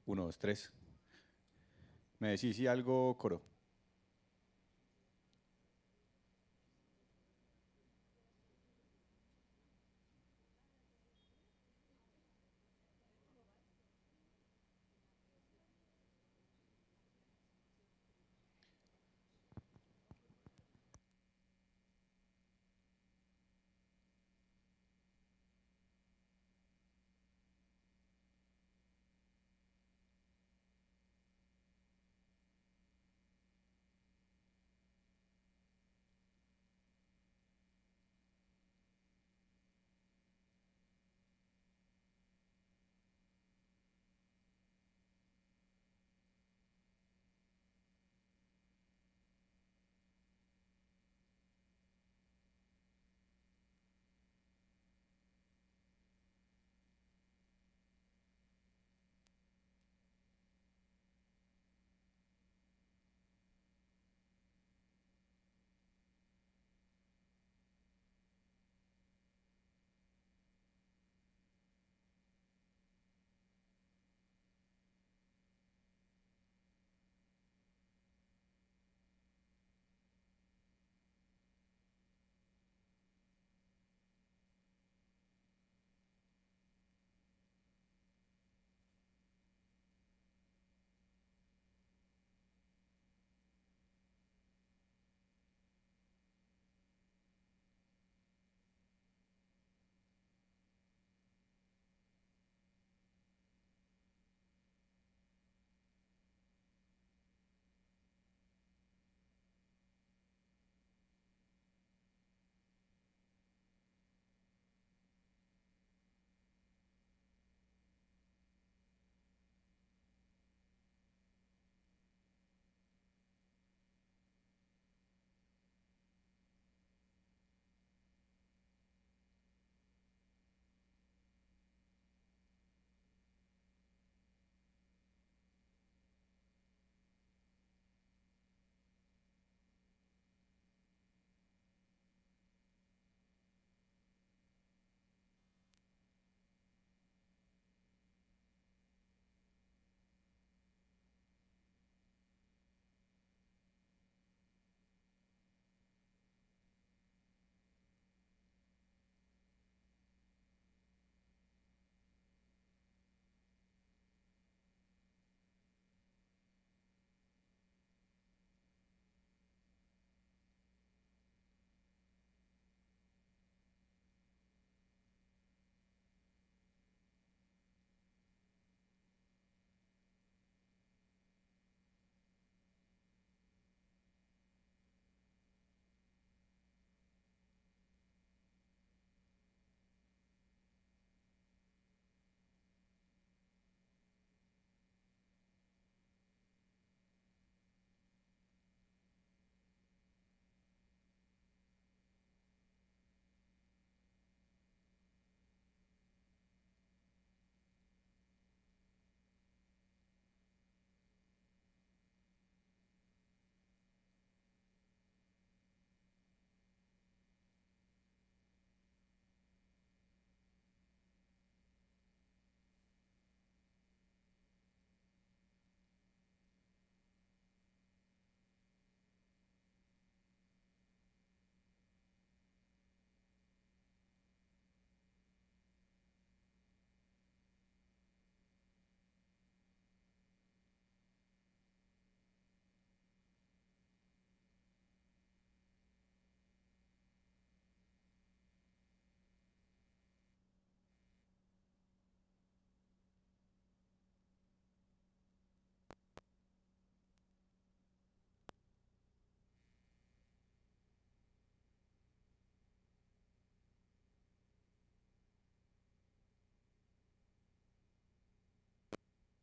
Uno, dos, tres. ¿Me decís si algo, Coro?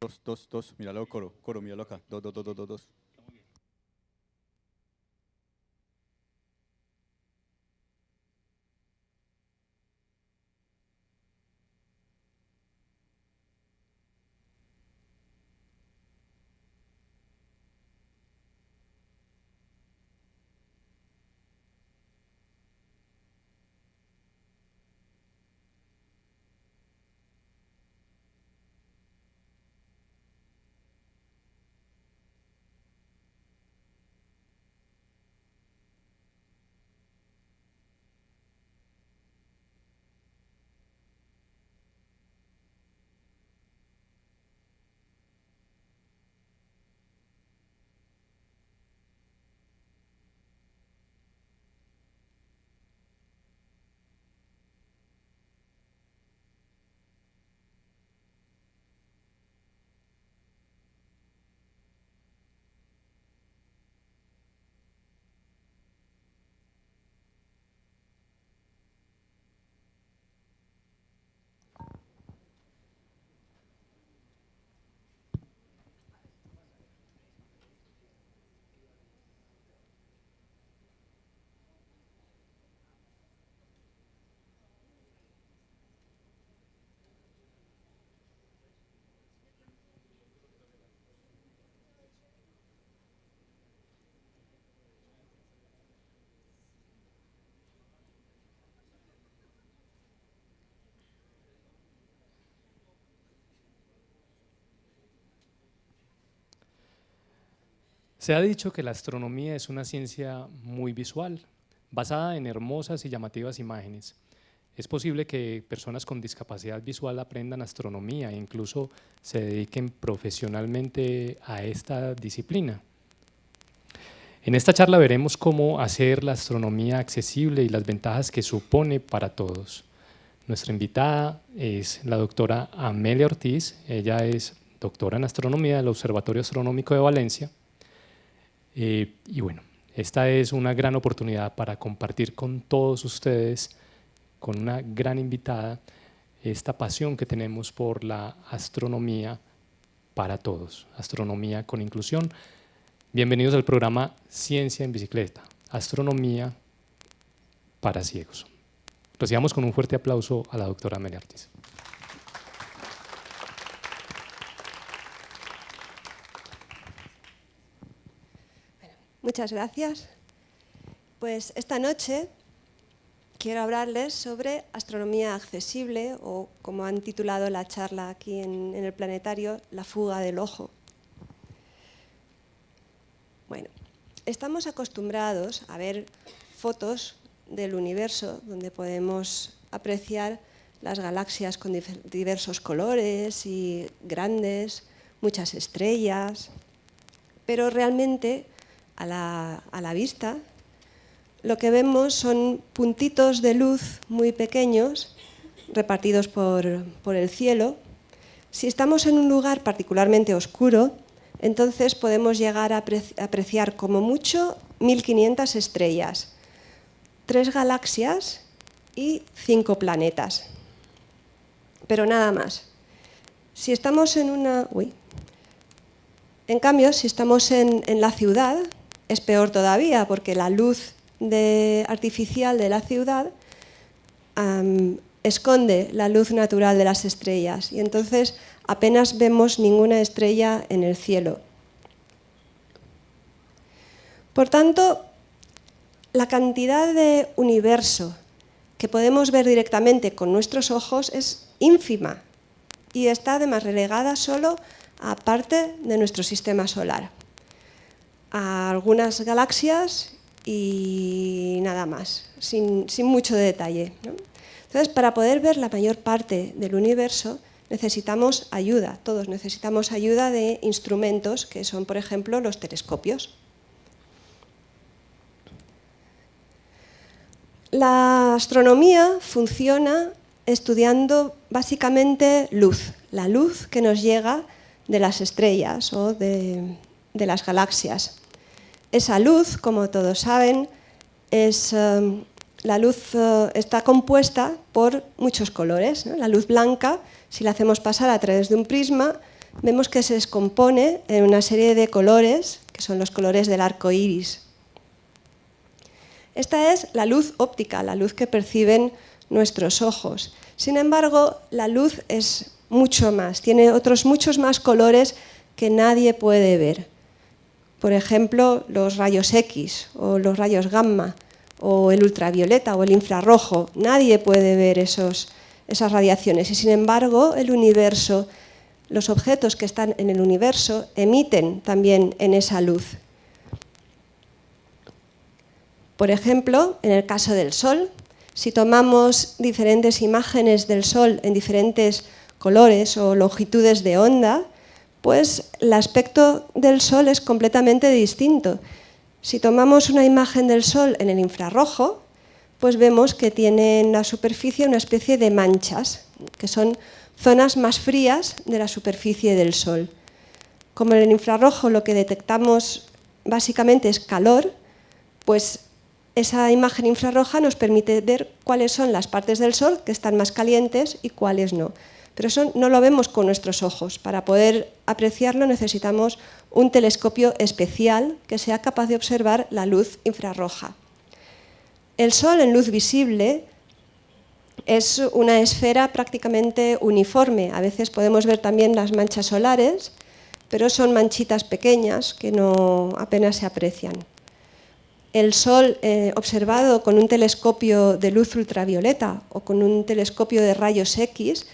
Dos, dos, dos. Míralo, Coro. Coro, míralo acá. Dos, dos, dos, dos, dos, dos. Se ha dicho que la astronomía es una ciencia muy visual, basada en hermosas y llamativas imágenes. Es posible que personas con discapacidad visual aprendan astronomía e incluso se dediquen profesionalmente a esta disciplina. En esta charla veremos cómo hacer la astronomía accesible y las ventajas que supone para todos. Nuestra invitada es la doctora Amelia Ortiz. Ella es doctora en astronomía del Observatorio Astronómico de Valencia. Y bueno, esta es una gran oportunidad para compartir con todos ustedes, con una gran invitada, esta pasión que tenemos por la astronomía para todos, astronomía con inclusión. Bienvenidos al programa Ciencia en Bicicleta, astronomía para ciegos. Recibamos con un fuerte aplauso a la doctora Amelia Ortiz. Muchas gracias. Pues esta noche quiero hablarles sobre astronomía accesible, o como han titulado la charla aquí en el planetario, la fuga del ojo. Bueno, estamos acostumbrados a ver fotos del universo donde podemos apreciar las galaxias con diversos colores y grandes, muchas estrellas, pero realmente a la vista lo que vemos son puntitos de luz muy pequeños repartidos por el cielo. Si estamos en un lugar particularmente oscuro, entonces podemos llegar a apreciar como mucho 1500 estrellas, 3 galaxias y 5 planetas. Pero nada más. Si estamos En cambio, si estamos en la ciudad, es peor todavía, porque la luz artificial de la ciudad esconde la luz natural de las estrellas y entonces apenas vemos ninguna estrella en el cielo. Por tanto, la cantidad de universo que podemos ver directamente con nuestros ojos es ínfima y está además relegada solo a parte de nuestro sistema solar, a algunas galaxias y nada más, sin mucho detalle, ¿no? Entonces, para poder ver la mayor parte del universo necesitamos ayuda, todos necesitamos ayuda de instrumentos que son, por ejemplo, los telescopios. La astronomía funciona estudiando básicamente luz, la luz que nos llega de las estrellas o de las galaxias. Esa luz, como todos saben, la luz está compuesta por muchos colores, ¿no? La luz blanca, si la hacemos pasar a través de un prisma, vemos que se descompone en una serie de colores, que son los colores del arco iris. Esta es la luz óptica, la luz que perciben nuestros ojos. Sin embargo, la luz es mucho más, tiene otros muchos más colores que nadie puede ver. Por ejemplo, los rayos X o los rayos gamma o el ultravioleta o el infrarrojo. Nadie puede ver esas radiaciones y sin embargo el universo, los objetos que están en el universo emiten también en esa luz. Por ejemplo, en el caso del Sol, si tomamos diferentes imágenes del Sol en diferentes colores o longitudes de onda, pues el aspecto del Sol es completamente distinto. Si tomamos una imagen del Sol en el infrarrojo, pues vemos que tiene en la superficie una especie de manchas, que son zonas más frías de la superficie del Sol. Como en el infrarrojo lo que detectamos básicamente es calor, pues esa imagen infrarroja nos permite ver cuáles son las partes del Sol que están más calientes y cuáles no. Pero eso no lo vemos con nuestros ojos. Para poder apreciarlo necesitamos un telescopio especial que sea capaz de observar la luz infrarroja. El Sol en luz visible es una esfera prácticamente uniforme. A veces podemos ver también las manchas solares, pero son manchitas pequeñas que apenas se aprecian. El Sol observado con un telescopio de luz ultravioleta o con un telescopio de rayos X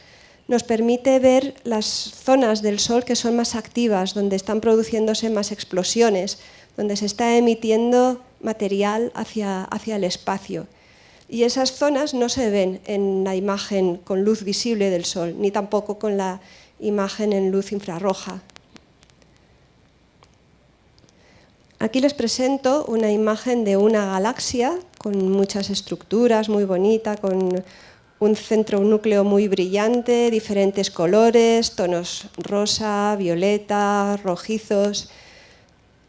nos permite ver las zonas del Sol que son más activas, donde están produciéndose más explosiones, donde se está emitiendo material hacia el espacio. Y esas zonas no se ven en la imagen con luz visible del Sol, ni tampoco con la imagen en luz infrarroja. Aquí les presento una imagen de una galaxia con muchas estructuras, muy bonita, con un centro, un núcleo muy brillante, diferentes colores, tonos rosa, violeta, rojizos.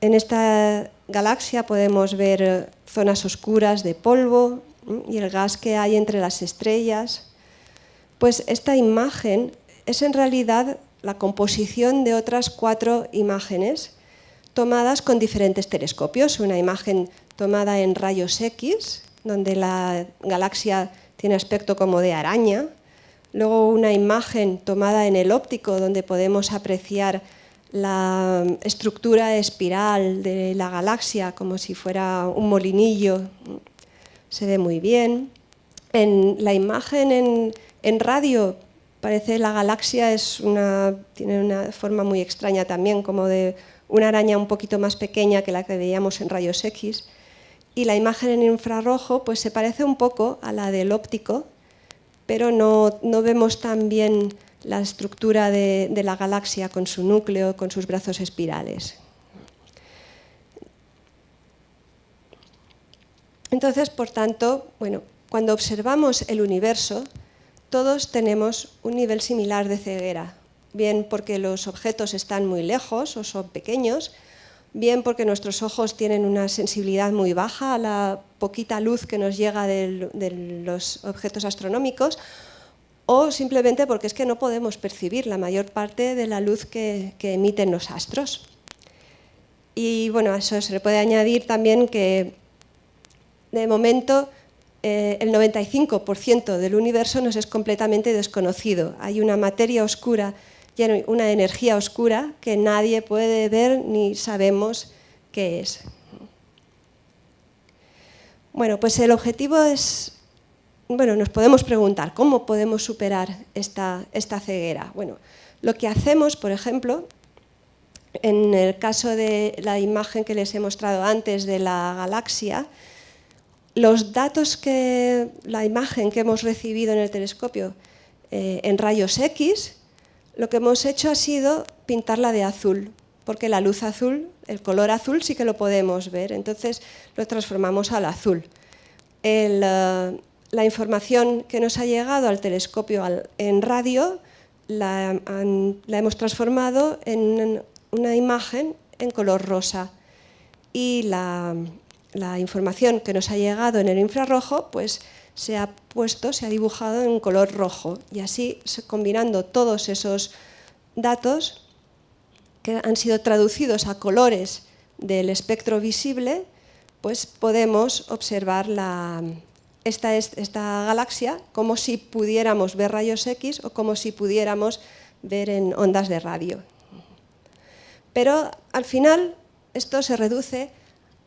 En esta galaxia podemos ver zonas oscuras de polvo y el gas que hay entre las estrellas. Pues esta imagen es en realidad la composición de otras 4 imágenes tomadas con diferentes telescopios. Una imagen tomada en rayos X, donde la galaxia tiene aspecto como de araña. Luego una imagen tomada en el óptico, donde podemos apreciar la estructura espiral de la galaxia como si fuera un molinillo. Se ve muy bien. En la imagen en radio parece la galaxia tiene una forma muy extraña también, como de una araña un poquito más pequeña que la que veíamos en rayos X. Y la imagen en infrarrojo pues se parece un poco a la del óptico, pero no vemos tan bien la estructura de la galaxia con su núcleo, con sus brazos espirales. Entonces, por tanto, bueno, cuando observamos el universo, todos tenemos un nivel similar de ceguera, bien porque los objetos están muy lejos o son pequeños, bien porque nuestros ojos tienen una sensibilidad muy baja a la poquita luz que nos llega de los objetos astronómicos, o simplemente porque es que no podemos percibir la mayor parte de la luz que emiten los astros. Y bueno, a eso se le puede añadir también que de momento el 95% del universo nos es completamente desconocido. Hay una materia oscura y una energía oscura que nadie puede ver ni sabemos qué es. Bueno, pues el objetivo es, bueno, nos podemos preguntar cómo podemos superar esta ceguera. Bueno, lo que hacemos, por ejemplo, en el caso de la imagen que les he mostrado antes de la galaxia, los datos la imagen que hemos recibido en el telescopio en rayos X, lo que hemos hecho ha sido pintarla de azul, porque la luz azul, el color azul sí que lo podemos ver, entonces lo transformamos al azul. La información que nos ha llegado al telescopio en radio la hemos transformado en una imagen en color rosa y la información que nos ha llegado en el infrarrojo pues se ha dibujado en color rojo, y así, combinando todos esos datos que han sido traducidos a colores del espectro visible, pues podemos observar esta galaxia como si pudiéramos ver rayos X o como si pudiéramos ver en ondas de radio. Pero al final esto se reduce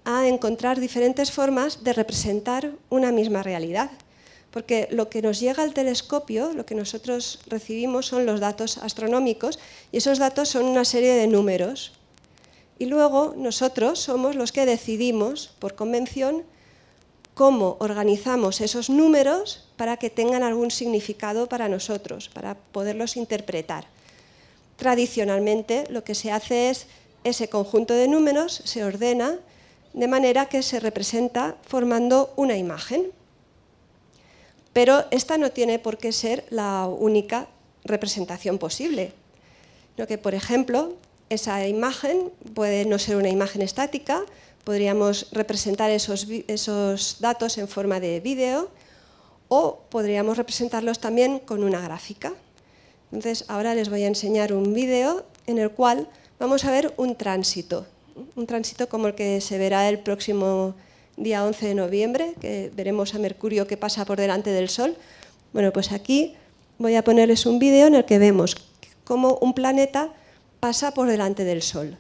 a encontrar diferentes formas de representar una misma realidad. Porque lo que nos llega al telescopio, lo que nosotros recibimos son los datos astronómicos, y esos datos son una serie de números. Y luego nosotros somos los que decidimos, por convención, cómo organizamos esos números para que tengan algún significado para nosotros, para poderlos interpretar. Tradicionalmente lo que se hace es ese conjunto de números se ordena de manera que se representa formando una imagen. Pero esta no tiene por qué ser la única representación posible, sino que, por ejemplo, esa imagen puede no ser una imagen estática, podríamos representar esos datos en forma de vídeo o podríamos representarlos también con una gráfica. Entonces, ahora les voy a enseñar un vídeo en el cual vamos a ver un tránsito como el que se verá el próximo día 11 de noviembre, que veremos a Mercurio que pasa por delante del Sol. Bueno, pues aquí voy a ponerles un vídeo en el que vemos cómo un planeta pasa por delante del Sol.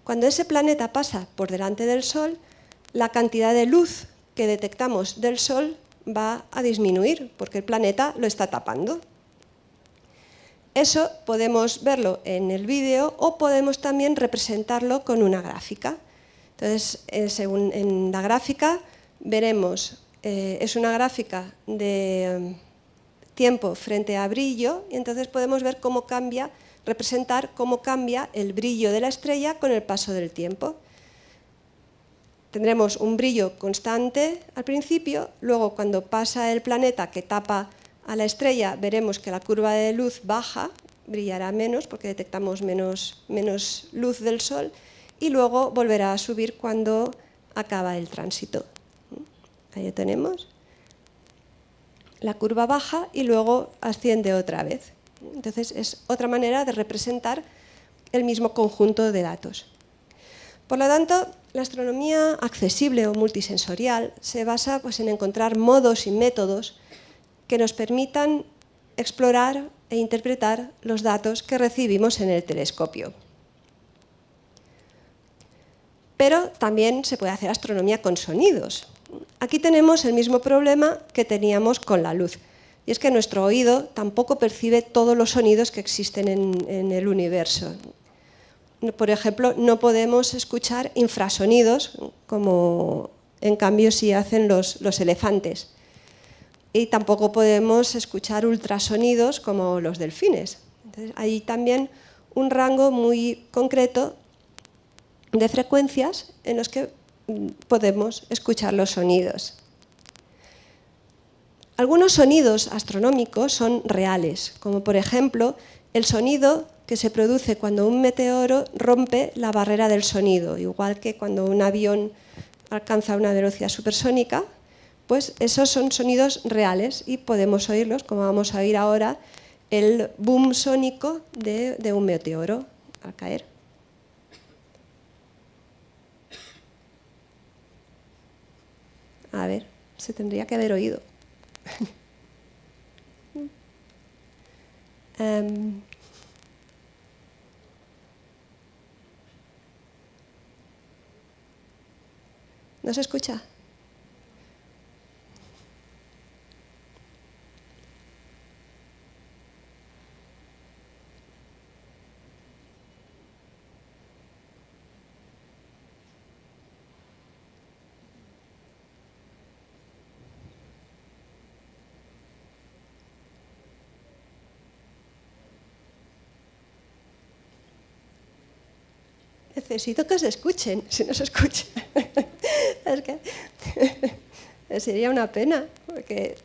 Cuando ese planeta pasa por delante del Sol, la cantidad de luz que detectamos del Sol va a disminuir, porque el planeta lo está tapando. Eso podemos verlo en el vídeo o podemos también representarlo con una gráfica. Entonces, según en la gráfica, veremos, es una gráfica de tiempo frente a brillo, y entonces podemos ver cómo cambia, representar cómo cambia el brillo de la estrella con el paso del tiempo. Tendremos un brillo constante al principio, luego cuando pasa el planeta que tapa a la estrella, veremos que la curva de luz baja, brillará menos porque detectamos menos luz del Sol, y luego volverá a subir cuando acaba el tránsito. Ahí lo tenemos. La curva baja y luego asciende otra vez. Entonces es otra manera de representar el mismo conjunto de datos. Por lo tanto, la astronomía accesible o multisensorial se basa pues, en encontrar modos y métodos que nos permitan explorar e interpretar los datos que recibimos en el telescopio. Pero también se puede hacer astronomía con sonidos. Aquí tenemos el mismo problema que teníamos con la luz. Y es que nuestro oído tampoco percibe todos los sonidos que existen en el universo. Por ejemplo, no podemos escuchar infrasonidos, como en cambio sí hacen los elefantes. Y tampoco podemos escuchar ultrasonidos como los delfines. Entonces, hay también un rango muy concreto de frecuencias en los que podemos escuchar los sonidos. Algunos sonidos astronómicos son reales, como por ejemplo el sonido que se produce cuando un meteoro rompe la barrera del sonido, igual que cuando un avión alcanza una velocidad supersónica, pues esos son sonidos reales y podemos oírlos, como vamos a oír ahora, el boom sónico de un meteoro al caer. A ver, se tendría que haber oído. ¿No se escucha? Necesito que se escuchen, si no se escucha. Es que sería una pena, porque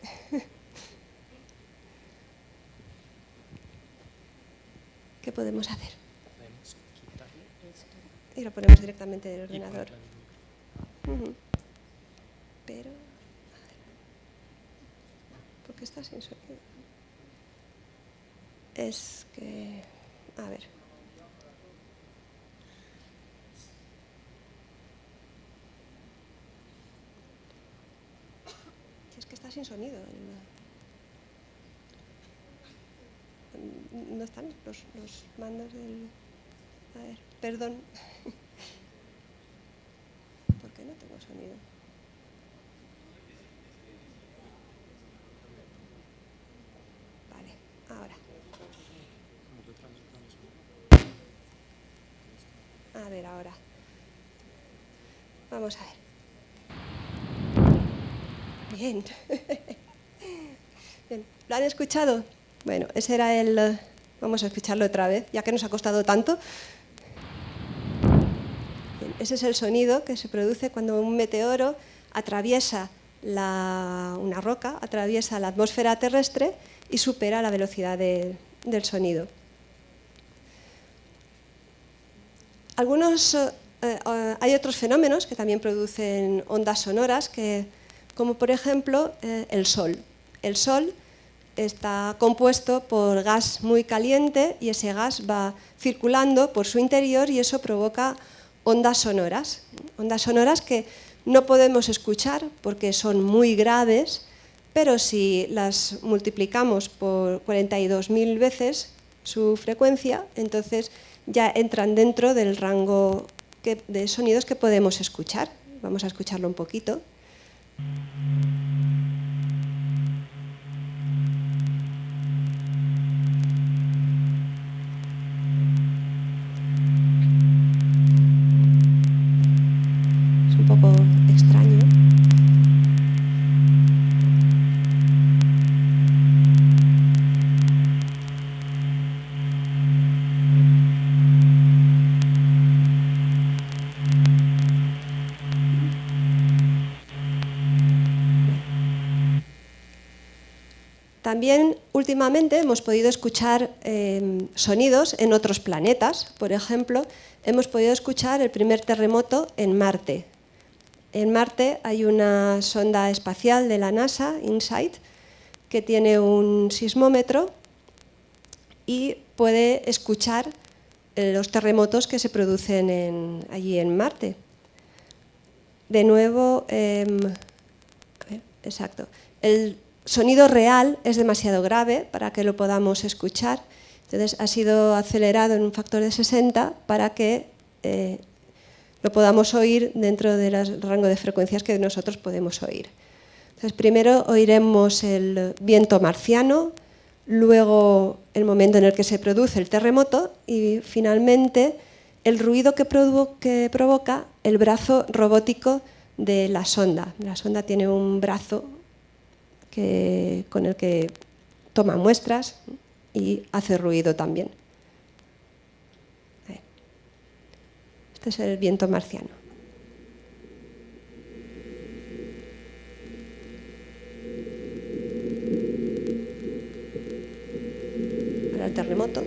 ¿qué podemos hacer? Podemos quitarle esto. Y lo ponemos directamente del ordenador. Pero, a ver, ¿por qué está sin sonido? Es que, a ver. Es que está sin sonido. No están los mandos del... A ver, perdón. ¿Por qué no tengo sonido? Vale, ahora. A ver, ahora. Vamos a ver. Bien. Bien. ¿Lo han escuchado? Bueno, ese era el... Vamos a escucharlo otra vez, ya que nos ha costado tanto. Bien, ese es el sonido que se produce cuando un meteoro atraviesa una roca, atraviesa la atmósfera terrestre y supera la velocidad del sonido. Hay otros fenómenos que también producen ondas sonoras, como por ejemplo el Sol. El Sol está compuesto por gas muy caliente y ese gas va circulando por su interior y eso provoca ondas sonoras que no podemos escuchar porque son muy graves, pero si las multiplicamos por 42.000 veces su frecuencia, entonces ya entran dentro del rango de sonidos que podemos escuchar. Vamos a escucharlo un poquito. También últimamente hemos podido escuchar sonidos en otros planetas. Por ejemplo, hemos podido escuchar el primer terremoto en Marte. En Marte hay una sonda espacial de la NASA, InSight, que tiene un sismómetro y puede escuchar los terremotos que se producen allí en Marte. De nuevo, exacto. El sonido real es demasiado grave para que lo podamos escuchar, entonces ha sido acelerado en un factor de 60 para que lo podamos oír dentro del rango de frecuencias que nosotros podemos oír. Entonces, primero oiremos el viento marciano, luego el momento en el que se produce el terremoto y finalmente el ruido que provoca el brazo robótico de la sonda. La sonda tiene un brazo con el que toma muestras y hace ruido también. Este es el viento marciano. Ahora el terremoto.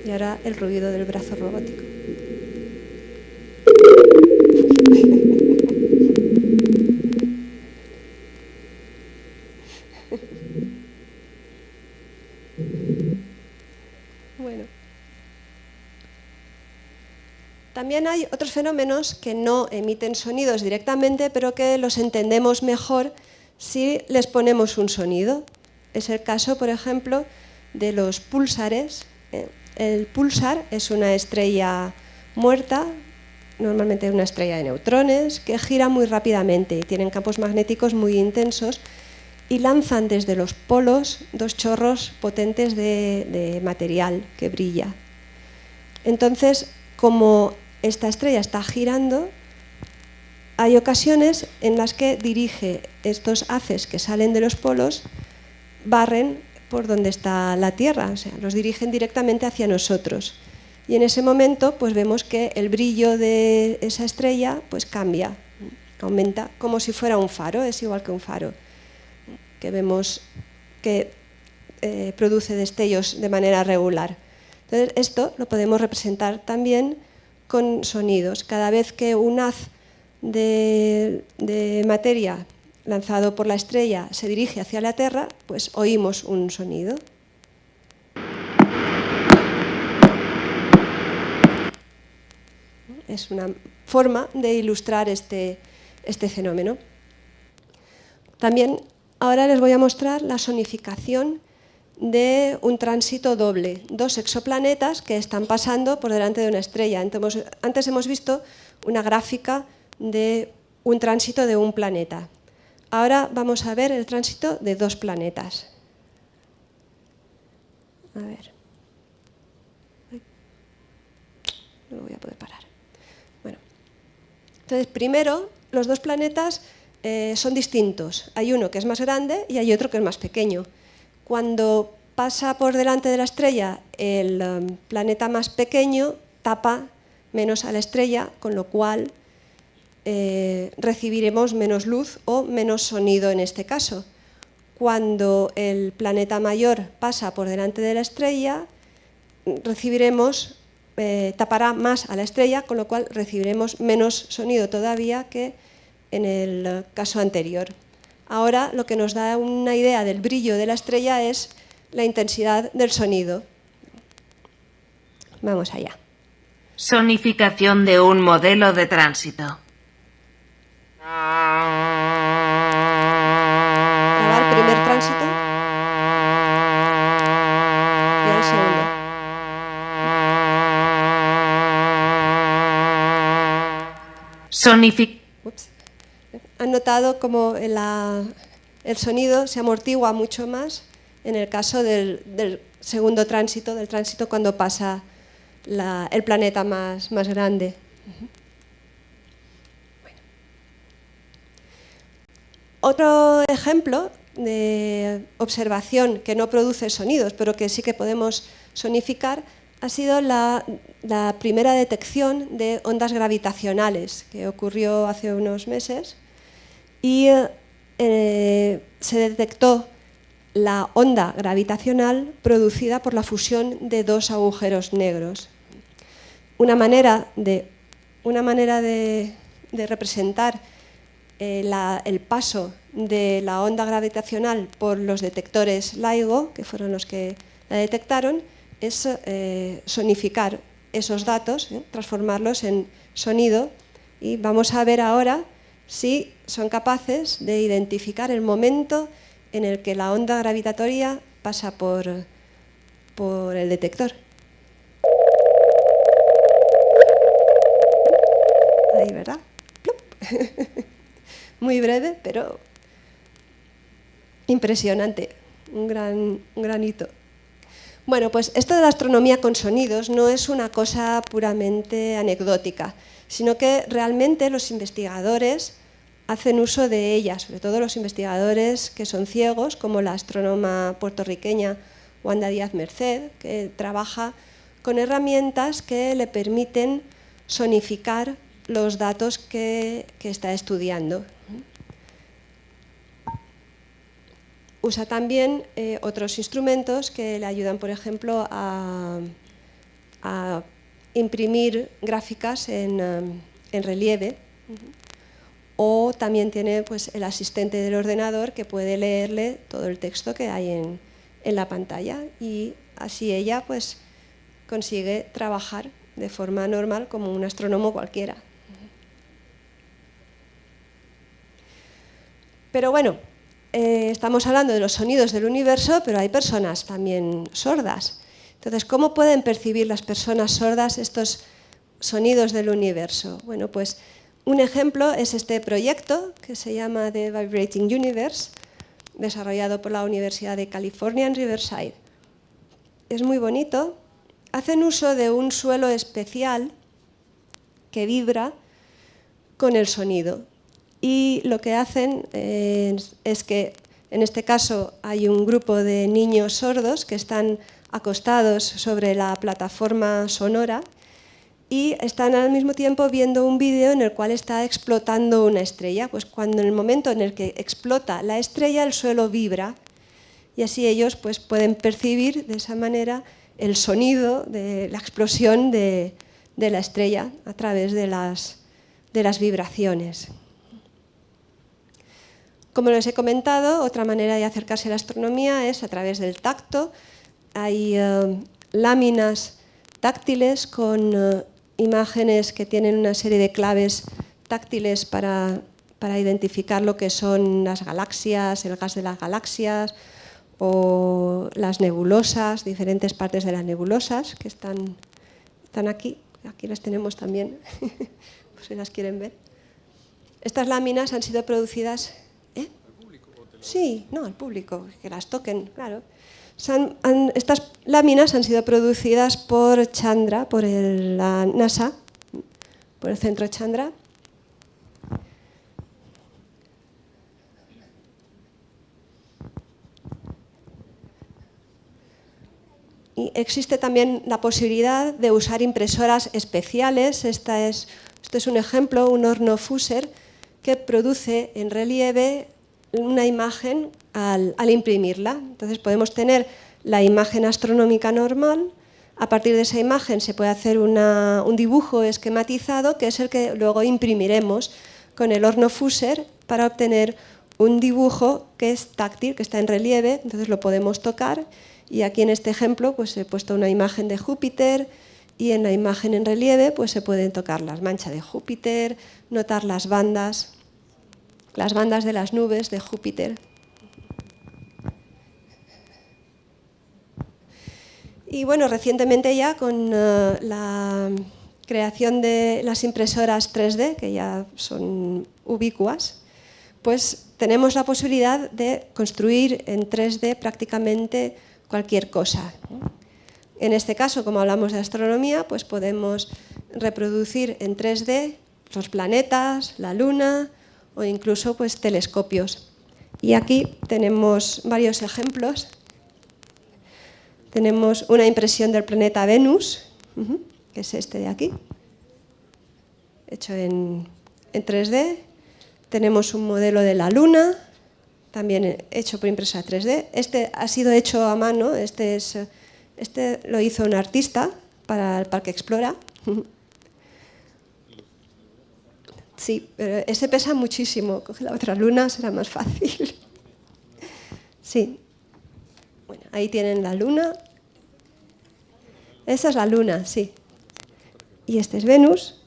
Y ahora el ruido del brazo robótico. Bueno. También hay otros fenómenos que no emiten sonidos directamente, pero que los entendemos mejor si les ponemos un sonido. Es el caso, por ejemplo, de los púlsares. El púlsar es una estrella muerta, normalmente una estrella de neutrones, que gira muy rápidamente y tienen campos magnéticos muy intensos y lanzan desde los polos dos chorros potentes de material que brilla. Entonces, como esta estrella está girando, hay ocasiones en las que dirige estos haces que salen de los polos, barren por donde está la Tierra, o sea, los dirigen directamente hacia nosotros. Y en ese momento pues vemos que el brillo de esa estrella pues cambia, aumenta como si fuera un faro, es igual que un faro, que vemos que produce destellos de manera regular. Entonces esto lo podemos representar también con sonidos. Cada vez que un haz de materia lanzado por la estrella se dirige hacia la Tierra, pues oímos un sonido. Es una forma de ilustrar este fenómeno. También ahora les voy a mostrar la sonificación de un tránsito doble, dos exoplanetas que están pasando por delante de una estrella. Antes hemos visto una gráfica de un tránsito de un planeta. Ahora vamos a ver el tránsito de dos planetas. A ver. No lo voy a poder parar. Bueno. Entonces, primero, los dos planetas son distintos. Hay uno que es más grande y hay otro que es más pequeño. Cuando pasa por delante de la estrella, el planeta más pequeño tapa menos a la estrella, con lo cual recibiremos menos luz o menos sonido en este caso. Cuando el planeta mayor pasa por delante de la estrella, tapará más a la estrella, con lo cual recibiremos menos sonido todavía que en el caso anterior. Ahora lo que nos da una idea del brillo de la estrella es la intensidad del sonido. Vamos allá. Sonificación de un modelo de tránsito. Grabar el primer tránsito y el segundo. Han notado cómo el sonido se amortigua mucho más en el caso del segundo tránsito, del tránsito cuando pasa el planeta más grande. Bueno. Otro ejemplo de observación que no produce sonidos, pero que sí que podemos sonificar, ha sido la primera detección de ondas gravitacionales, que ocurrió hace unos meses, y se detectó la onda gravitacional producida por la fusión de dos agujeros negros. Una manera de representar el paso de la onda gravitacional por los detectores LIGO, que fueron los que la detectaron, es sonificar esos datos, transformarlos en sonido, y vamos a ver ahora si son capaces de identificar el momento en el que la onda gravitatoria pasa por el detector. Ahí, ¿verdad? Muy breve, pero impresionante, un gran hito. Bueno, pues esto de la astronomía con sonidos no es una cosa puramente anecdótica, sino que realmente los investigadores hacen uso de ella, sobre todo los investigadores que son ciegos, como la astrónoma puertorriqueña Wanda Díaz Merced, que trabaja con herramientas que le permiten sonificar los datos que está estudiando. Usa también otros instrumentos que le ayudan, por ejemplo, a imprimir gráficas en relieve, o también tiene pues, el asistente del ordenador que puede leerle todo el texto que hay en la pantalla, y así ella pues, consigue trabajar de forma normal como un astrónomo cualquiera. Pero bueno, estamos hablando de los sonidos del universo, pero hay personas también sordas. Entonces, ¿cómo pueden percibir las personas sordas estos sonidos del universo? Bueno, pues un ejemplo es este proyecto que se llama The Vibrating Universe, desarrollado por la Universidad de California en Riverside. Es muy bonito. Hacen uso de un suelo especial que vibra con el sonido. Y lo que hacen es que, en este caso, hay un grupo de niños sordos que están acostados sobre la plataforma sonora y están al mismo tiempo viendo un vídeo en el cual está explotando una estrella. Pues cuando en el momento en el que explota la estrella, el suelo vibra, y así ellos pues, pueden percibir de esa manera el sonido de la explosión de la estrella a través de las vibraciones. Como les he comentado, otra manera de acercarse a la astronomía es a través del tacto. Hay láminas táctiles con imágenes que tienen una serie de claves táctiles para identificar lo que son las galaxias, el gas de las galaxias o las nebulosas, diferentes partes de las nebulosas que están aquí. Aquí las tenemos también, pues si las quieren ver. Estas láminas han sido producidas... Sí, no, al público, que las toquen, claro. Estas láminas han sido producidas por Chandra, por la NASA, por el centro Chandra. Y existe también la posibilidad de usar impresoras especiales. Esto es un ejemplo, un horno Fuser, que produce en relieve una imagen al imprimirla. Entonces podemos tener la imagen astronómica normal, a partir de esa imagen se puede hacer un dibujo esquematizado, que es el que luego imprimiremos con el horno Fuser para obtener un dibujo que es táctil, que está en relieve, entonces lo podemos tocar, y aquí en este ejemplo pues he puesto una imagen de Júpiter, y en la imagen en relieve pues se pueden tocar las manchas de Júpiter, notar las bandas de las nubes de Júpiter. Y bueno, recientemente ya con la creación de las impresoras 3D, que ya son ubicuas, pues tenemos la posibilidad de construir en 3D prácticamente cualquier cosa. En este caso, como hablamos de astronomía, pues podemos reproducir en 3D los planetas, la Luna, o incluso pues, telescopios. Y aquí tenemos varios ejemplos. tenemos una impresión del planeta Venus, que es este de aquí, hecho en 3D. Tenemos un modelo de la Luna, también hecho por impresora 3D. Este ha sido hecho a mano, este lo hizo un artista para el Parque Explora. Sí, pero ese pesa muchísimo. Coge la otra luna, será más fácil. Sí. Bueno, ahí tienen la luna. Esa es la luna, sí. Y este es Venus.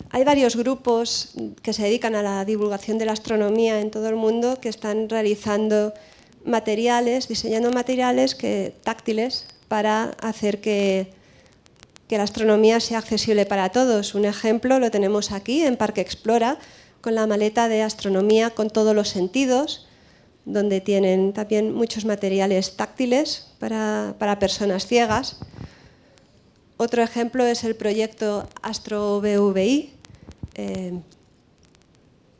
Hay varios grupos que se dedican a la divulgación de la astronomía en todo el mundo que están realizando materiales, diseñando materiales táctiles para hacer que la astronomía sea accesible para todos. Un ejemplo lo tenemos aquí en Parque Explora, con la maleta de astronomía con todos los sentidos, donde tienen también muchos materiales táctiles para personas ciegas. Otro ejemplo es el proyecto AstroVVI.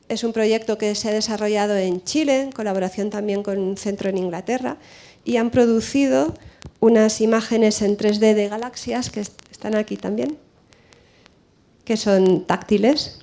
Es un proyecto que se ha desarrollado en Chile, en colaboración también con un centro en Inglaterra, y han producido unas imágenes en 3D de galaxias, que están aquí también, que son táctiles.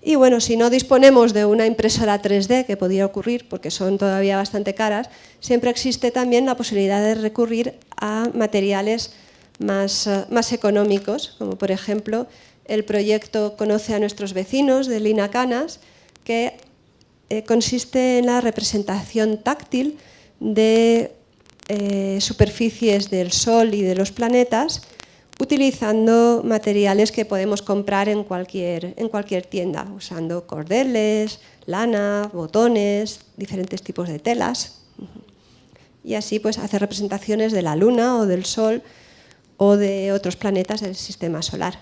Y bueno, si no disponemos de una impresora 3D, que podría ocurrir porque son todavía bastante caras, siempre existe también la posibilidad de recurrir a materiales más económicos, como por ejemplo el proyecto Conoce a nuestros vecinos de Lina Canas, que consiste en la representación táctil de superficies del Sol y de los planetas, utilizando materiales que podemos comprar en cualquier tienda, usando cordeles, lana, botones, diferentes tipos de telas. Y así pues hacer representaciones de la Luna o del Sol o de otros planetas del sistema solar.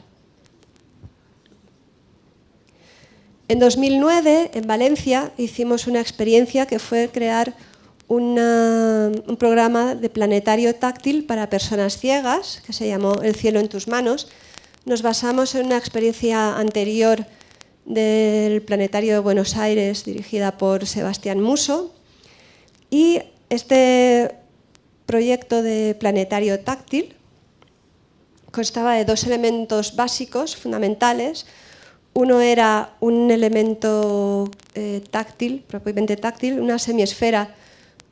En 2009, en Valencia, hicimos una experiencia que fue crear un programa de planetario táctil para personas ciegas, que se llamó El cielo en tus manos. Nos basamos en una experiencia anterior del Planetario de Buenos Aires, dirigida por Sebastián Musso. Y este proyecto de planetario táctil constaba de dos elementos básicos, fundamentales. Uno era un elemento táctil, propiamente táctil, una semiesfera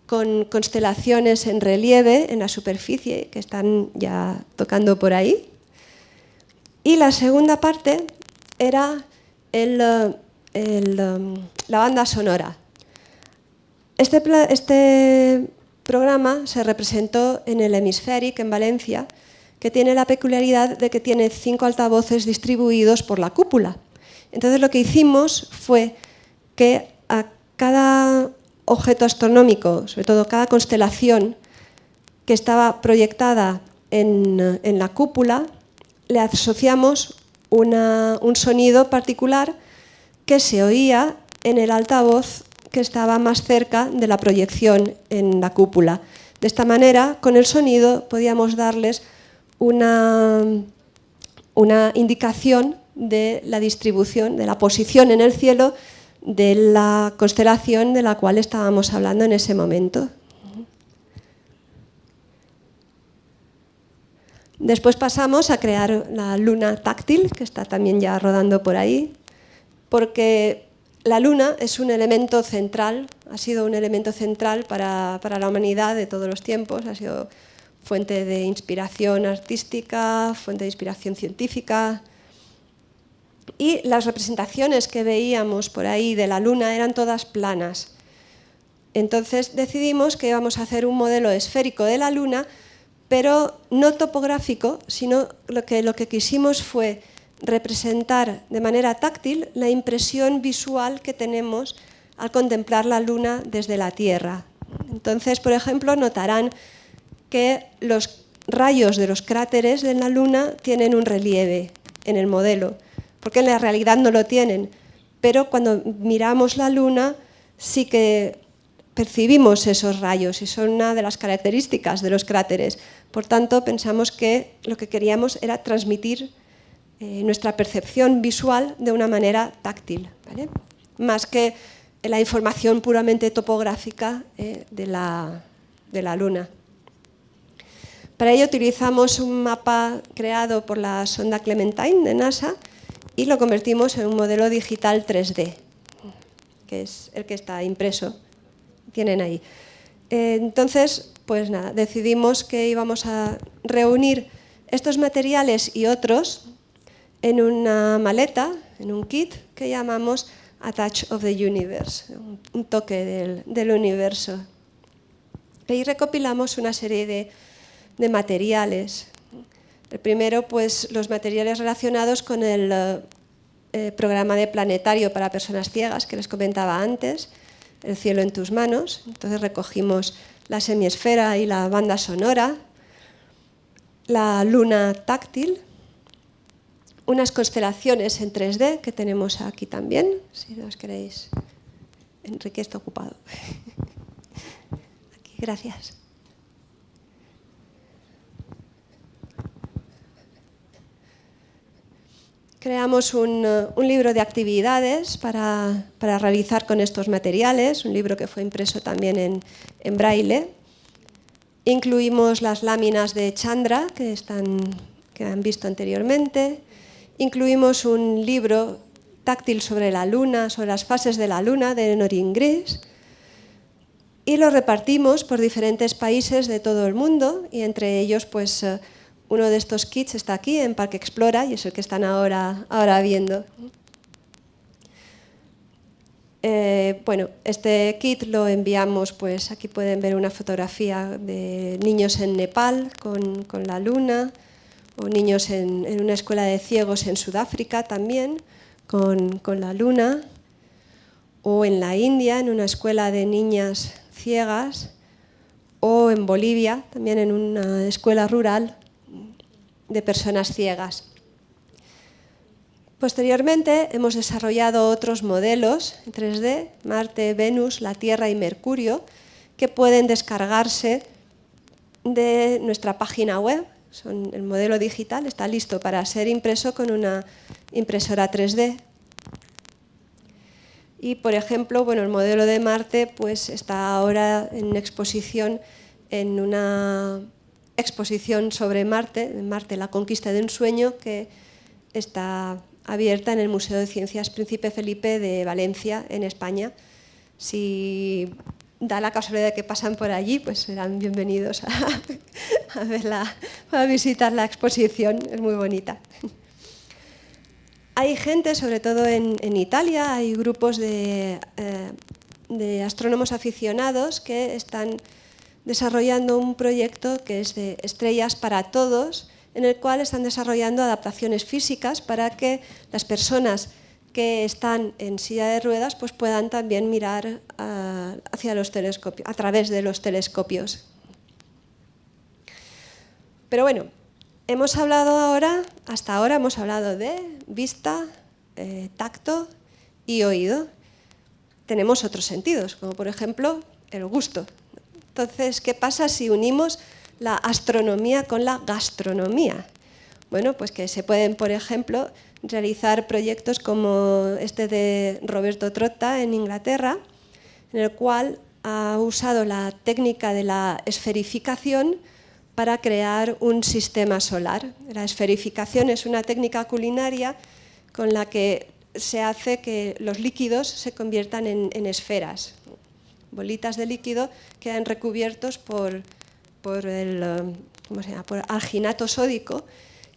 con constelaciones en relieve en la superficie, que están ya tocando por ahí. Y la segunda parte era la banda sonora. Este programa se representó en el Hemisfèric, en Valencia, que tiene la peculiaridad de que tiene 5 altavoces distribuidos por la cúpula. Entonces lo que hicimos fue que a cada objeto astronómico, sobre todo cada constelación que estaba proyectada en la cúpula, le asociamos un sonido particular que se oía en el altavoz que estaba más cerca de la proyección en la cúpula. De esta manera, con el sonido podíamos darles una indicación de la distribución, de la posición en el cielo de la constelación de la cual estábamos hablando en ese momento. Después pasamos a crear la luna táctil, que está también ya rodando por ahí, porque la luna es un elemento central, ha sido un elemento central para la humanidad de todos los tiempos, ha sido fuente de inspiración artística, fuente de inspiración científica. Y las representaciones que veíamos por ahí de la Luna eran todas planas. Entonces decidimos que íbamos a hacer un modelo esférico de la Luna, pero no topográfico, sino lo que quisimos fue representar de manera táctil la impresión visual que tenemos al contemplar la Luna desde la Tierra. Entonces, por ejemplo, notarán que los rayos de los cráteres de la Luna tienen un relieve en el modelo, porque en la realidad no lo tienen, pero cuando miramos la Luna sí que percibimos esos rayos y son una de las características de los cráteres. Por tanto, pensamos que lo que queríamos era transmitir nuestra percepción visual de una manera táctil, ¿vale? Más que la información puramente topográfica de la Luna. Para ello utilizamos un mapa creado por la sonda Clementine de NASA y lo convertimos en un modelo digital 3D, que es el que está impreso, tienen ahí. Entonces, pues nada, decidimos que íbamos a reunir estos materiales y otros en una maleta, en un kit que llamamos A Touch of the Universe, un toque del universo. Ahí recopilamos una serie de materiales. El primero, pues los materiales relacionados con el programa de planetario para personas ciegas que les comentaba antes, El cielo en tus manos. Entonces recogimos la semiesfera y la banda sonora, la luna táctil, unas constelaciones en 3D que tenemos aquí también, si los queréis. Enrique está ocupado. Aquí, gracias. Creamos un libro de actividades para realizar con estos materiales, un libro que fue impreso también en braille. Incluimos las láminas de Chandra que han visto anteriormente. Incluimos un libro táctil sobre la Luna, sobre las fases de la Luna, de Norin Gris. Y lo repartimos por diferentes países de todo el mundo y entre ellos, pues, uno de estos kits está aquí en Parque Explora y es el que están ahora viendo. Bueno, este kit lo enviamos, pues aquí pueden ver una fotografía de niños en Nepal con la Luna, o niños en una escuela de ciegos en Sudáfrica también con la Luna, o en la India en una escuela de niñas ciegas, o en Bolivia también en una escuela rural de personas ciegas. Posteriormente hemos desarrollado otros modelos en 3D, Marte, Venus, la Tierra y Mercurio, que pueden descargarse de nuestra página web. El modelo digital está listo para ser impreso con una impresora 3D. Y, por ejemplo, bueno, el modelo de Marte pues, está ahora en exposición en una exposición sobre Marte, la conquista de un sueño, que está abierta en el Museo de Ciencias Príncipe Felipe de Valencia, en España. Si da la casualidad de que pasan por allí, pues serán bienvenidos a visitar la exposición, es muy bonita. Hay gente, sobre todo en Italia, hay grupos de astrónomos aficionados que están desarrollando un proyecto que es de Estrellas para Todos, en el cual están desarrollando adaptaciones físicas para que las personas que están en silla de ruedas pues puedan también mirar hacia los telescopios, a través de los telescopios. Pero bueno, hasta ahora hemos hablado de vista, tacto y oído. Tenemos otros sentidos, como por ejemplo el gusto. Entonces, ¿qué pasa si unimos la astronomía con la gastronomía? Bueno, pues que se pueden, por ejemplo, realizar proyectos como este de Roberto Trotta en Inglaterra, en el cual ha usado la técnica de la esferificación para crear un sistema solar. La esferificación es una técnica culinaria con la que se hace que los líquidos se conviertan en esferas. Bolitas de líquido quedan recubiertos por alginato sódico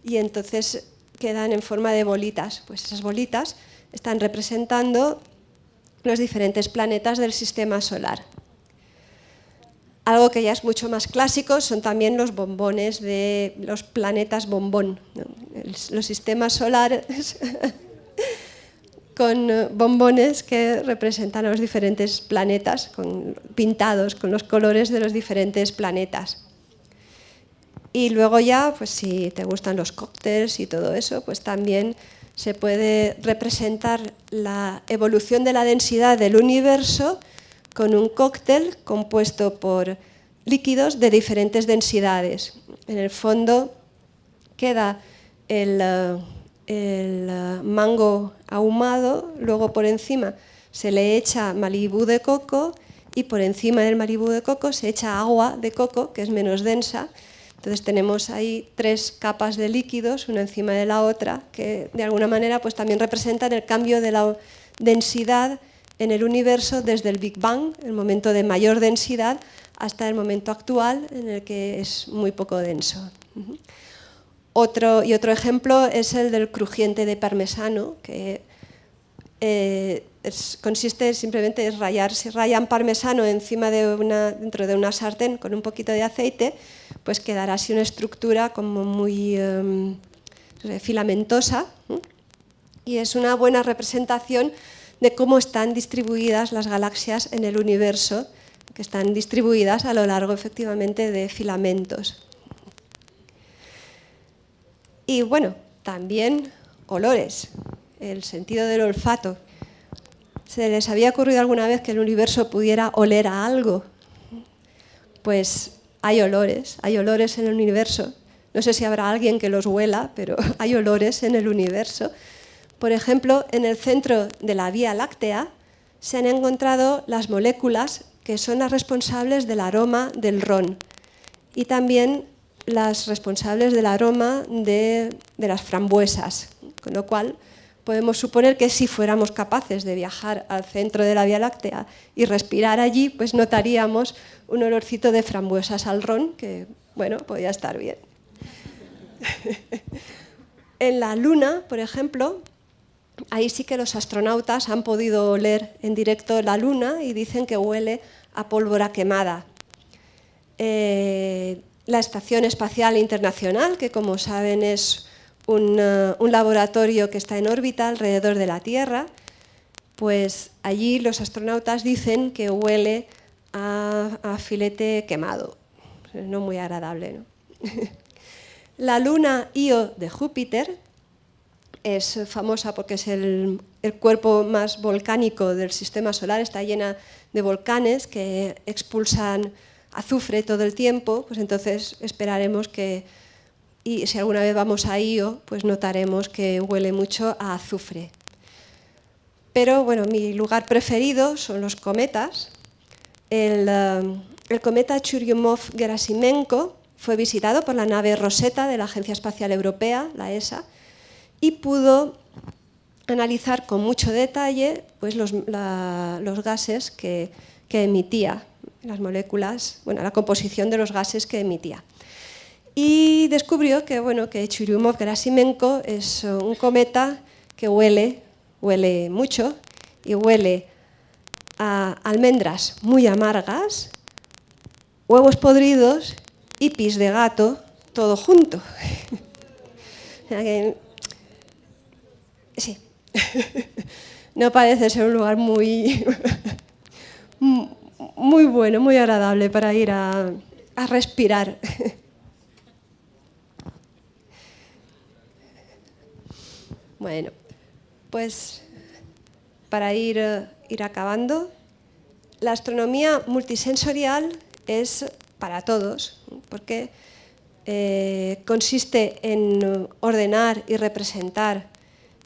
y entonces quedan en forma de bolitas. Pues esas bolitas están representando los diferentes planetas del sistema solar. Algo que ya es mucho más clásico son también los bombones de los planetas bombón, ¿no? Los sistemas solares con bombones que representan a los diferentes planetas, pintados con los colores de los diferentes planetas. Y luego ya, pues si te gustan los cócteles y todo eso, pues también se puede representar la evolución de la densidad del universo con un cóctel compuesto por líquidos de diferentes densidades. En el fondo queda el mango ahumado, luego por encima se le echa Malibú de coco y por encima del Malibú de coco se echa agua de coco, que es menos densa. Entonces tenemos ahí 3 capas de líquidos, una encima de la otra, que de alguna manera pues también representan el cambio de la densidad en el universo desde el Big Bang, el momento de mayor densidad, hasta el momento actual en el que es muy poco denso. Otro ejemplo es el del crujiente de parmesano, que consiste simplemente en rallar. Si rayan parmesano dentro de una sartén con un poquito de aceite, pues quedará así una estructura como muy filamentosa, y es una buena representación de cómo están distribuidas las galaxias en el universo, que están distribuidas a lo largo efectivamente de filamentos. Y bueno, también olores, el sentido del olfato. ¿Se les había ocurrido alguna vez que el universo pudiera oler a algo? Pues hay olores en el universo. No sé si habrá alguien que los huela, pero hay olores en el universo. Por ejemplo, en el centro de la Vía Láctea se han encontrado las moléculas que son las responsables del aroma del ron y también las responsables del aroma de las frambuesas, con lo cual podemos suponer que si fuéramos capaces de viajar al centro de la Vía Láctea y respirar allí, pues notaríamos un olorcito de frambuesas al ron, que, bueno, podría estar bien. En la Luna, por ejemplo, ahí sí que los astronautas han podido oler en directo la Luna y dicen que huele a pólvora quemada. La Estación Espacial Internacional, que como saben es un laboratorio que está en órbita alrededor de la Tierra, pues allí los astronautas dicen que huele a filete quemado, no muy agradable, ¿no? La luna Io de Júpiter es famosa porque es el cuerpo más volcánico del sistema solar, está llena de volcanes que expulsan azufre todo el tiempo, pues entonces esperaremos que, y si alguna vez vamos a Io, pues notaremos que huele mucho a azufre. Pero bueno, mi lugar preferido son los cometas. El cometa Churyumov-Gerasimenko fue visitado por la nave Rosetta de la Agencia Espacial Europea, la ESA, y pudo analizar con mucho detalle pues, los gases que emitía, las moléculas, bueno, la composición de los gases que emitía. Y descubrió que, bueno, que Churyumov-Gerasimenko es un cometa que huele mucho y huele a almendras muy amargas, huevos podridos y pis de gato, todo junto. Sí, no parece ser un lugar muy bueno, muy agradable para ir a respirar. Bueno, pues para ir acabando, la astronomía multisensorial es para todos, porque consiste en ordenar y representar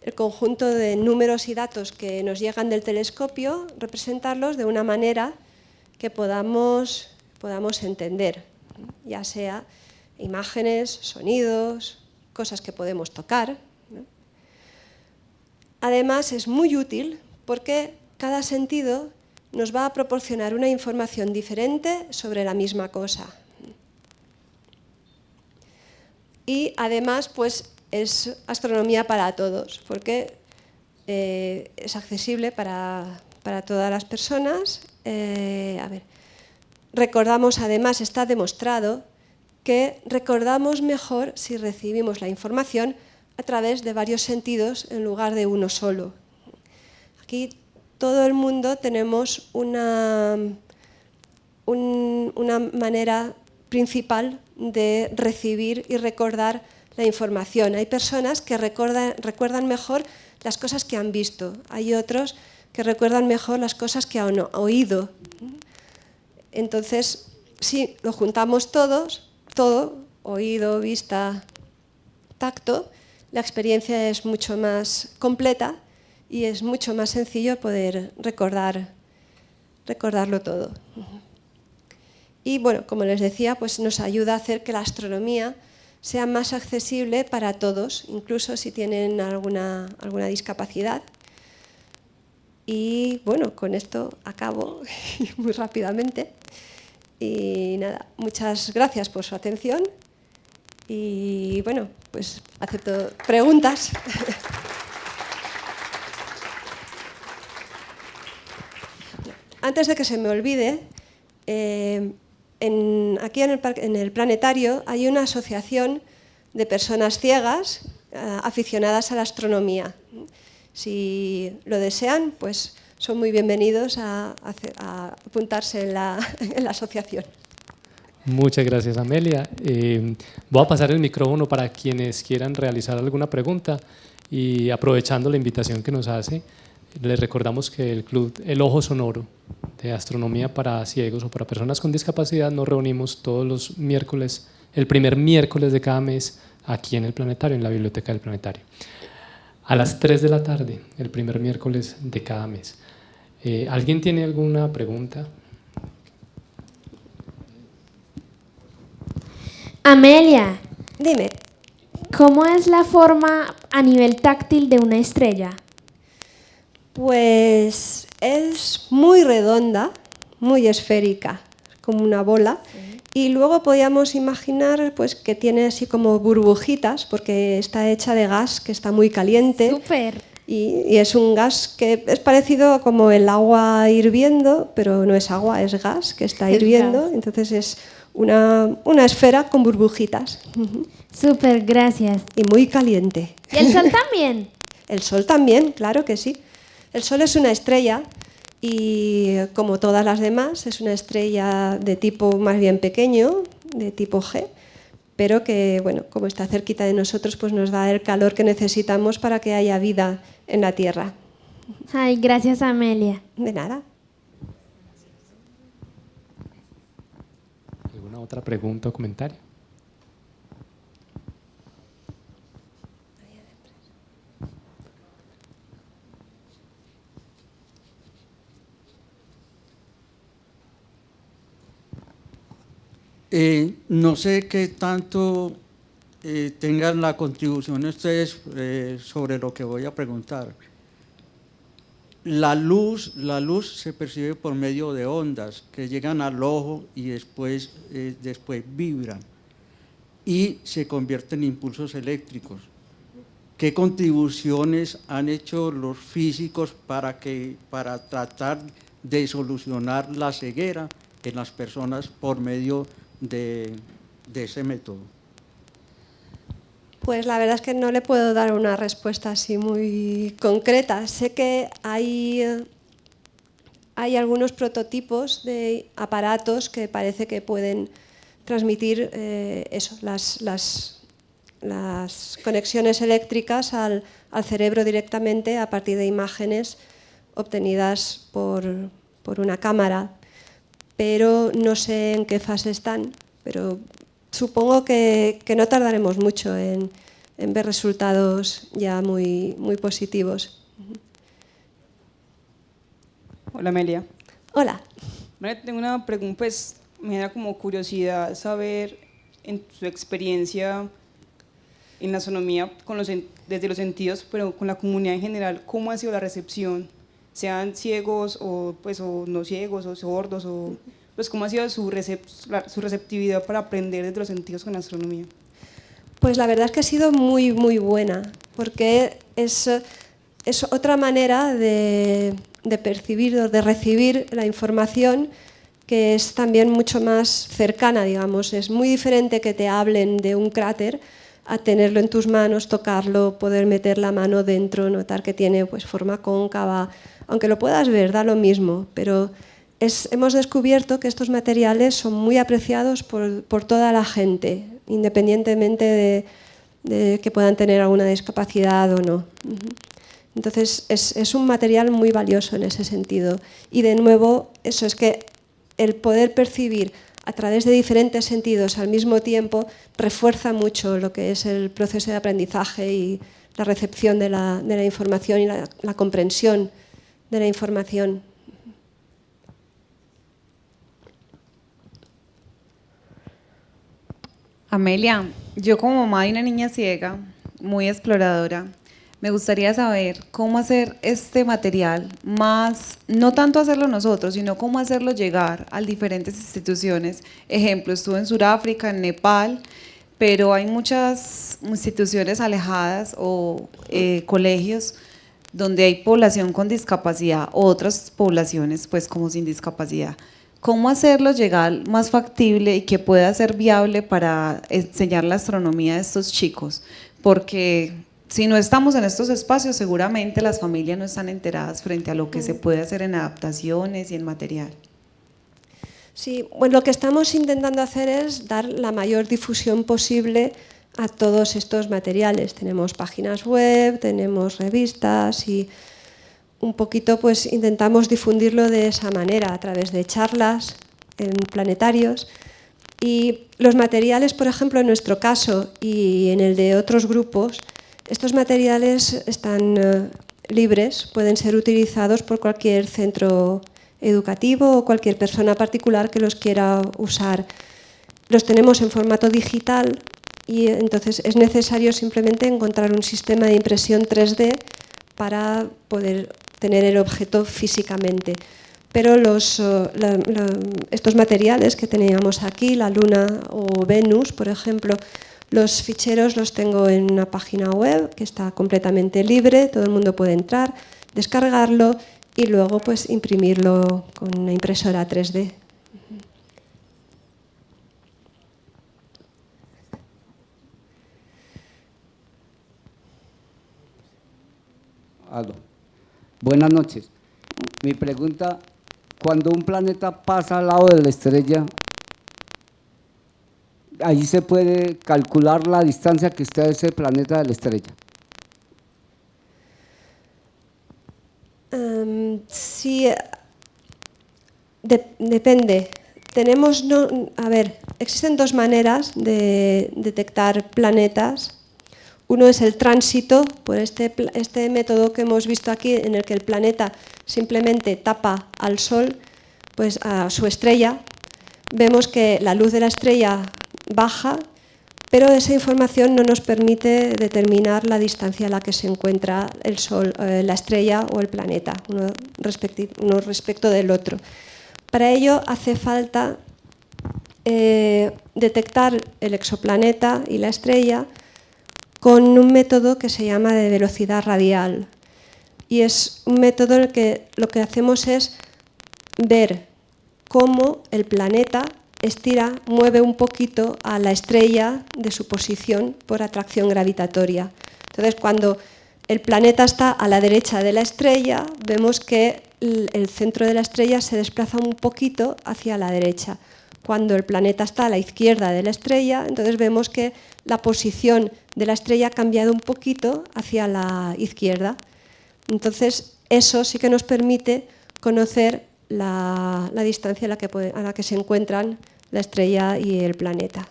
el conjunto de números y datos que nos llegan del telescopio, representarlos de una manera que podamos entender, ya sea imágenes, sonidos, cosas que podemos tocar, ¿no? Además, es muy útil porque cada sentido nos va a proporcionar una información diferente sobre la misma cosa. Y además, pues, es astronomía para todos, porque es accesible para todas las personas. Recordamos, además, está demostrado que recordamos mejor si recibimos la información a través de varios sentidos en lugar de uno solo. Aquí todo el mundo tenemos una manera principal de recibir y recordar la información. Hay personas que recuerdan mejor las cosas que han visto, hay otros que recuerdan mejor las cosas que han oído. Entonces, si lo juntamos todo, oído, vista, tacto, la experiencia es mucho más completa y es mucho más sencillo poder recordarlo todo. Y bueno, como les decía, pues nos ayuda a hacer que la astronomía sea más accesible para todos, incluso si tienen alguna discapacidad. Y bueno, con esto acabo muy rápidamente. Y nada, muchas gracias por su atención. Y bueno, pues acepto preguntas. Antes de que se me olvide, aquí en el planetario hay una asociación de personas ciegas aficionadas a la astronomía. Si lo desean, pues son muy bienvenidos a apuntarse en la asociación. Muchas gracias, Amelia. Voy a pasar el micrófono para quienes quieran realizar alguna pregunta y aprovechando la invitación que nos hace, les recordamos que el Club El Ojo Sonoro de Astronomía para Ciegos o para personas con discapacidad nos reunimos todos los miércoles, el primer miércoles de cada mes aquí en el planetario, en la Biblioteca del Planetario. A las 3 de la tarde, el primer miércoles de cada mes. ¿Alguien tiene alguna pregunta? Amelia, Dime. ¿cómo es la forma a nivel táctil de una estrella? Pues es muy redonda, muy esférica, como una bola. Y luego podíamos imaginar pues, que tiene así como burbujitas, porque está hecha de gas que está muy caliente. Súper. Y es un gas que es parecido como el agua hirviendo, pero no es agua, es gas que está Es hirviendo. gas. Entonces es una esfera con burbujitas. Súper, gracias. Y muy caliente. ¿Y el sol también? El Sol también, claro que sí. El Sol es una estrella y, como todas las demás, es una estrella de tipo más bien pequeño, de tipo G, pero que, bueno, como está cerquita de nosotros, pues nos da el calor que necesitamos para que haya vida en la Tierra. Ay, gracias, Amelia. De nada. ¿Alguna otra pregunta o comentario? No sé qué tanto tengan la contribución ustedes sobre lo que voy a preguntar. La luz se percibe por medio de ondas que llegan al ojo y después vibran y se convierten en impulsos eléctricos. ¿Qué contribuciones han hecho los físicos para tratar de solucionar la ceguera en las personas por medio de ese método? Pues la verdad es que no le puedo dar una respuesta así muy concreta. Sé que hay algunos prototipos de aparatos que parece que pueden transmitir las conexiones eléctricas al cerebro directamente a partir de imágenes obtenidas por una cámara, pero no sé en qué fase están, pero supongo que no tardaremos mucho en ver resultados ya muy, muy positivos. Hola, Amelia. Hola. Bueno, tengo una pregunta, pues me da como curiosidad saber en su experiencia en la astronomía desde los sentidos, pero con la comunidad en general, ¿cómo ha sido la recepción? Sean ciegos o no ciegos o sordos, pues ¿cómo ha sido su receptividad para aprender desde los sentidos con la astronomía? Pues la verdad es que ha sido muy, muy buena, porque es otra manera de percibir o de recibir la información que es también mucho más cercana, digamos. Es muy diferente que te hablen de un cráter a tenerlo en tus manos, tocarlo, poder meter la mano dentro, notar que tiene pues, forma cóncava. Aunque lo puedas ver, da lo mismo, pero hemos descubierto que estos materiales son muy apreciados por toda la gente, independientemente de que puedan tener alguna discapacidad o no. Entonces es un material muy valioso en ese sentido. Y de nuevo, eso es que el poder percibir a través de diferentes sentidos al mismo tiempo refuerza mucho lo que es el proceso de aprendizaje y la recepción de la información y la comprensión de la información. Amelia, yo como mamá de una niña ciega, muy exploradora, me gustaría saber cómo hacer este material más, no tanto hacerlo nosotros, sino cómo hacerlo llegar a diferentes instituciones. Ejemplo, estuve en Sudáfrica, en Nepal, pero hay muchas instituciones alejadas o colegios donde hay población con discapacidad, o otras poblaciones pues como sin discapacidad. ¿Cómo hacerlo llegar más factible y que pueda ser viable para enseñar la astronomía a estos chicos? Porque si no estamos en estos espacios, seguramente las familias no están enteradas frente a lo que se puede hacer en adaptaciones y en material. Sí, bueno, lo que estamos intentando hacer es dar la mayor difusión posible a todos estos materiales. Tenemos páginas web, tenemos revistas y un poquito pues intentamos difundirlo de esa manera, a través de charlas en planetarios. Y los materiales, por ejemplo, en nuestro caso y en el de otros grupos, estos materiales están libres, pueden ser utilizados por cualquier centro educativo o cualquier persona particular que los quiera usar. Los tenemos en formato digital y entonces es necesario simplemente encontrar un sistema de impresión 3D para poder tener el objeto físicamente. Pero estos materiales que teníamos aquí, la Luna o Venus, por ejemplo, los ficheros los tengo en una página web que está completamente libre, todo el mundo puede entrar, descargarlo y luego pues imprimirlo con una impresora 3D. Aló. Buenas noches. Mi pregunta, cuando un planeta pasa al lado de la estrella, ¿ahí se puede calcular la distancia que esté a ese planeta de la estrella? Sí, depende. Existen dos maneras de detectar planetas. Uno es el tránsito, por este método que hemos visto aquí, en el que el planeta simplemente tapa al Sol, pues a su estrella. Vemos que la luz de la estrella baja, pero esa información no nos permite determinar la distancia a la que se encuentra el Sol, la estrella o el planeta, uno respecto del otro. Para ello hace falta detectar el exoplaneta y la estrella con un método que se llama de velocidad radial. Y es un método en el que lo que hacemos es ver cómo el planeta mueve un poquito a la estrella de su posición por atracción gravitatoria. Entonces, cuando el planeta está a la derecha de la estrella, vemos que el centro de la estrella se desplaza un poquito hacia la derecha. Cuando el planeta está a la izquierda de la estrella, entonces vemos que la posición de la estrella ha cambiado un poquito hacia la izquierda. Entonces, eso sí que nos permite conocer la distancia a la que se encuentran la estrella y el planeta.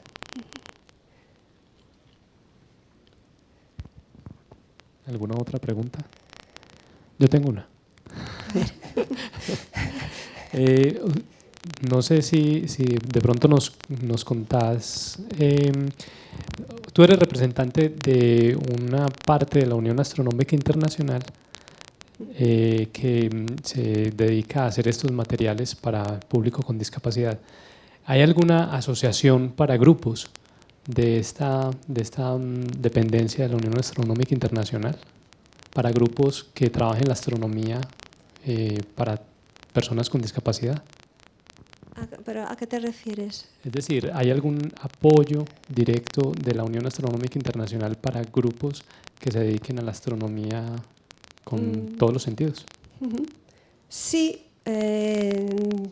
¿Alguna otra pregunta? Yo tengo una. No sé si de pronto nos contás, tú eres representante de una parte de la Unión Astronómica Internacional que se dedica a hacer estos materiales para público con discapacidad. ¿Hay alguna asociación para grupos de esta dependencia de la Unión Astronómica Internacional? Para grupos que trabajen la astronomía para personas con discapacidad. ¿Pero a qué te refieres? Es decir, ¿hay algún apoyo directo de la Unión Astronómica Internacional para grupos que se dediquen a la astronomía con todos los sentidos? Sí, en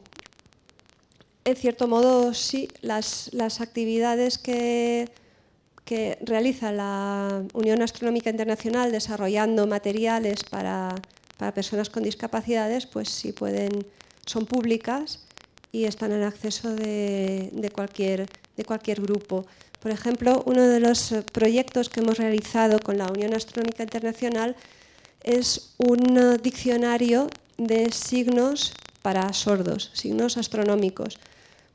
cierto modo, sí, las actividades que realiza la Unión Astronómica Internacional desarrollando materiales para personas con discapacidades, pues sí son públicas y están al acceso de cualquier grupo. Por ejemplo, uno de los proyectos que hemos realizado con la Unión Astronómica Internacional es un diccionario de signos para sordos, signos astronómicos,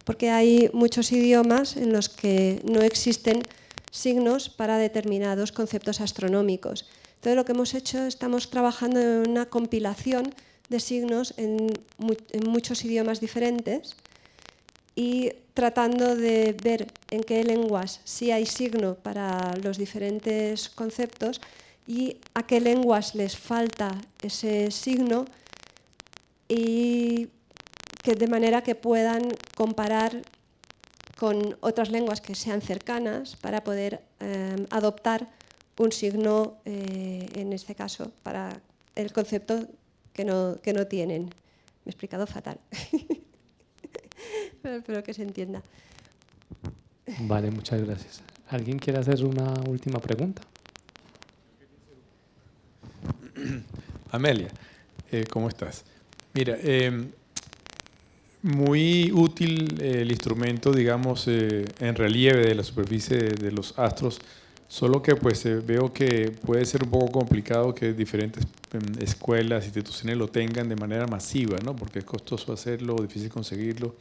porque hay muchos idiomas en los que no existen signos para determinados conceptos astronómicos. Entonces, lo que hemos hecho, estamos trabajando en una compilación de signos en muchos idiomas diferentes y tratando de ver en qué lenguas sí hay signo para los diferentes conceptos y a qué lenguas les falta ese signo, y que de manera que puedan comparar con otras lenguas que sean cercanas para poder adoptar un signo, en este caso, para el concepto que no tienen. Me he explicado fatal, pero espero que se entienda. Vale, muchas gracias. ¿Alguien quiere hacer una última pregunta? Amelia, ¿cómo estás? Mira, muy útil el instrumento, digamos, en relieve de la superficie de los astros, solo que pues veo que puede ser un poco complicado que diferentes escuelas, instituciones lo tengan de manera masiva, ¿no? Porque es costoso hacerlo, difícil conseguirlo.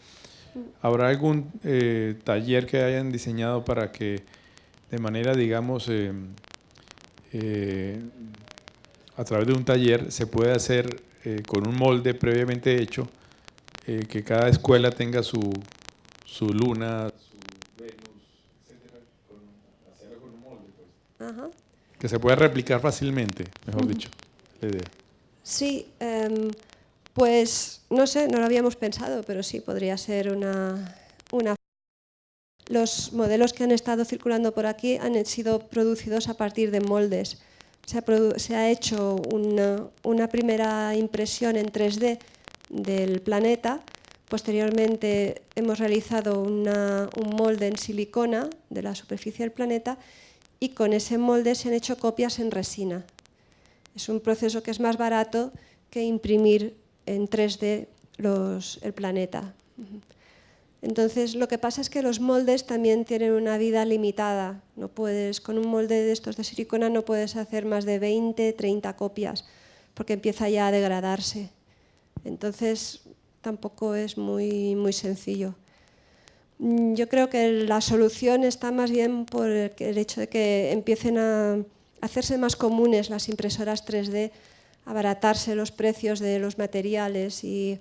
¿Habrá algún taller que hayan diseñado para que de manera, digamos, a través de un taller se pueda hacer con un molde previamente hecho, que cada escuela tenga su luna, su Venus, etcétera, hacerlo con un molde, pues? Ajá. Que se pueda replicar fácilmente, mejor dicho, la idea. Sí, pues no sé, no lo habíamos pensado, pero sí podría ser una. Los modelos que han estado circulando por aquí han sido producidos a partir de moldes. Se ha hecho una primera impresión en 3D del planeta. Posteriormente hemos realizado un molde en silicona de la superficie del planeta y con ese molde se han hecho copias en resina. Es un proceso que es más barato que imprimir en 3D el planeta. Entonces, lo que pasa es que los moldes también tienen una vida limitada. No puedes, con un molde de estos de silicona no puedes hacer más de 20, 30 copias, porque empieza ya a degradarse. Entonces, tampoco es muy sencillo. Yo creo que la solución está más bien por el hecho de que empiecen a hacerse más comunes las impresoras 3D, abaratarse los precios de los materiales y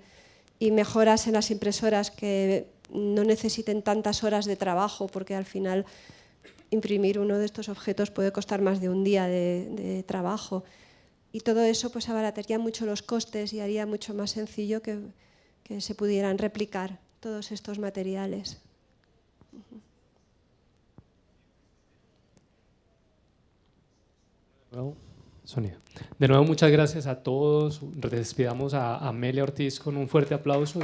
mejoras en las impresoras que no necesiten tantas horas de trabajo, porque al final imprimir uno de estos objetos puede costar más de un día de trabajo. Y todo eso pues abarataría mucho los costes y haría mucho más sencillo que se pudieran replicar todos estos materiales. Sonido. De nuevo, muchas gracias a todos. Despidamos a Amelia Ortiz con un fuerte aplauso.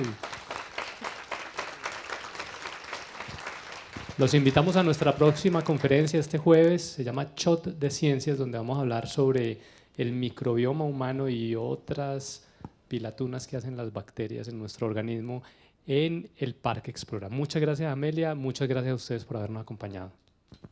Los invitamos a nuestra próxima conferencia este jueves. Se llama Shot de Ciencias, donde vamos a hablar sobre el microbioma humano y otras pilatunas que hacen las bacterias en nuestro organismo en el Parque Explora. Muchas gracias, Amelia. Muchas gracias a ustedes por habernos acompañado.